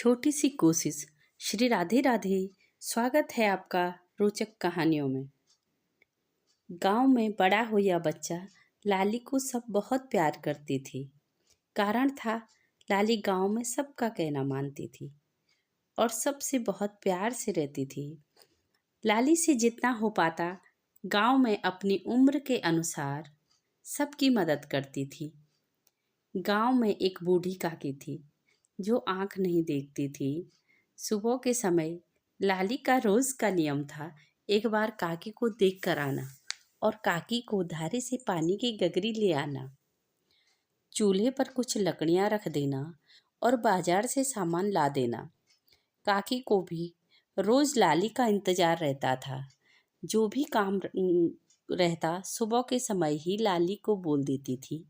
छोटी सी कोशिश। श्री राधे राधे। स्वागत है आपका रोचक कहानियों में। गांव में बड़ा हो या बच्चा, लाली को सब बहुत प्यार करती थी। कारण था, लाली गांव में सबका कहना मानती थी और सबसे बहुत प्यार से रहती थी। लाली से जितना हो पाता गांव में अपनी उम्र के अनुसार सबकी मदद करती थी। गांव में एक बूढ़ी काकी थी जो आंख नहीं देखती थी। सुबह के समय लाली का रोज का नियम था, एक बार काकी को देख कर आना और काकी को धारे से पानी की गगरी ले आना। चूल्हे पर कुछ लकड़ियां रख देना और बाजार से सामान ला देना। काकी को भी रोज लाली का इंतजार रहता था। जो भी काम रहता सुबह के समय ही लाली को बोल देती थी।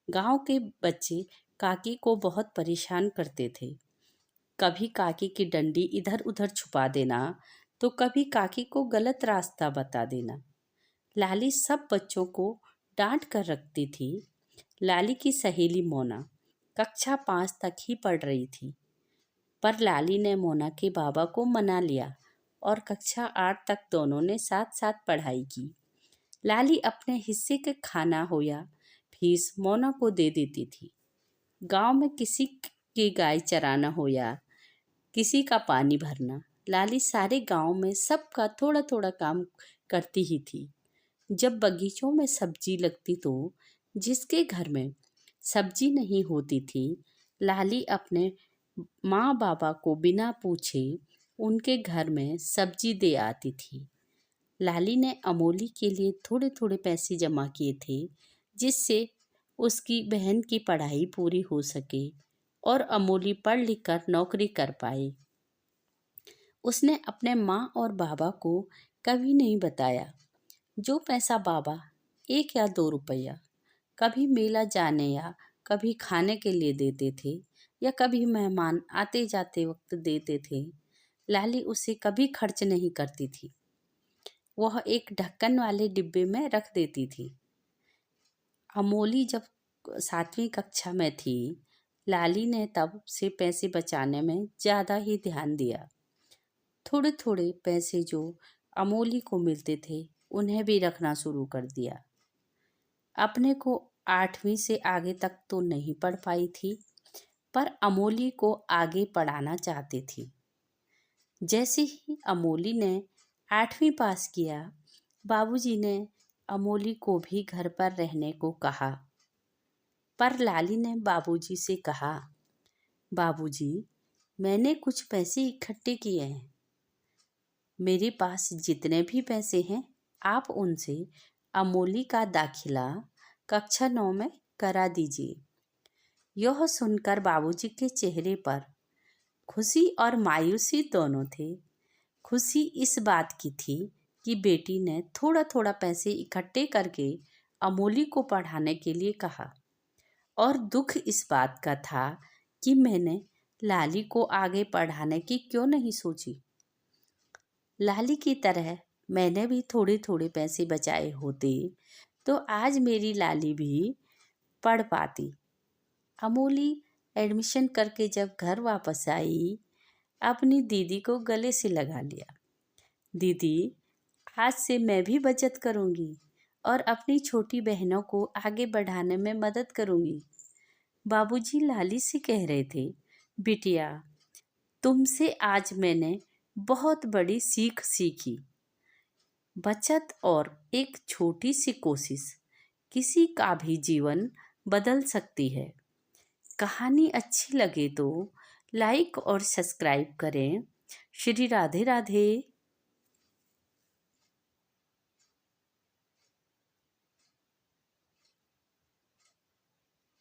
गांव के बच्चे काकी को बहुत परेशान करते थे। कभी काकी की डंडी इधर उधर छुपा देना तो कभी काकी को गलत रास्ता बता देना। लाली सब बच्चों को डांट कर रखती थी। लाली की सहेली मोना कक्षा 5 तक ही पढ़ रही थी, पर लाली ने मोना के बाबा को मना लिया और कक्षा 8 तक दोनों ने साथ साथ पढ़ाई की। लाली अपने हिस्से के खाना हो या फीस मोना को दे देती थी। गांव में किसी की गाय चराना हो या किसी का पानी भरना, लाली सारे गांव में सबका थोड़ा थोड़ा काम करती ही थी। जब बगीचों में सब्जी लगती तो जिसके घर में सब्जी नहीं होती थी, लाली अपने माँ बाबा को बिना पूछे उनके घर में सब्जी दे आती थी। लाली ने अमोली के लिए थोड़े थोड़े पैसे जमा किए थे, जिससे उसकी बहन की पढ़ाई पूरी हो सके और अमोली पढ़ लिख कर नौकरी कर पाए। उसने अपने माँ और बाबा को कभी नहीं बताया। जो पैसा बाबा 1 या 2 रुपया कभी मेला जाने या कभी खाने के लिए देते थे या कभी मेहमान आते जाते वक्त देते थे, लाली उसे कभी खर्च नहीं करती थी। वह एक ढक्कन वाले डिब्बे में रख देती थी। अमोली जब 7वीं कक्षा में थी, लाली ने तब से पैसे बचाने में ज़्यादा ही ध्यान दिया। थोड़े थोड़े पैसे जो अमोली को मिलते थे उन्हें भी रखना शुरू कर दिया। अपने को 8वीं से आगे तक तो नहीं पढ़ पाई थी, पर अमोली को आगे पढ़ाना चाहती थी। जैसे ही अमोली ने 8वीं पास किया, बाबूजी ने अमोली को भी घर पर रहने को कहा। पर लाली ने बाबूजी से कहा, बाबूजी, मैंने कुछ पैसे इकट्ठे किए हैं। मेरे पास जितने भी पैसे हैं आप उनसे अमोली का दाखिला कक्षा 9 में करा दीजिए। यह सुनकर बाबूजी के चेहरे पर खुशी और मायूसी दोनों थे। खुशी इस बात की थी कि बेटी ने थोड़ा थोड़ा पैसे इकट्ठे करके अमोली को पढ़ाने के लिए कहा, और दुख इस बात का था कि मैंने लाली को आगे पढ़ाने की क्यों नहीं सोची। लाली की तरह मैंने भी थोड़े थोड़े पैसे बचाए होते तो आज मेरी लाली भी पढ़ पाती। अमोली एडमिशन करके जब घर वापस आई, अपनी दीदी को गले से लगा लिया। दीदी, आज से मैं भी बचत करूँगी और अपनी छोटी बहनों को आगे बढ़ाने में मदद करूँगी। बाबूजी लाली से कह रहे थे, बिटिया, तुमसे आज मैंने बहुत बड़ी सीख सीखी। बचत और एक छोटी सी कोशिश किसी का भी जीवन बदल सकती है। कहानी अच्छी लगे तो लाइक और सब्सक्राइब करें। श्री राधे राधे।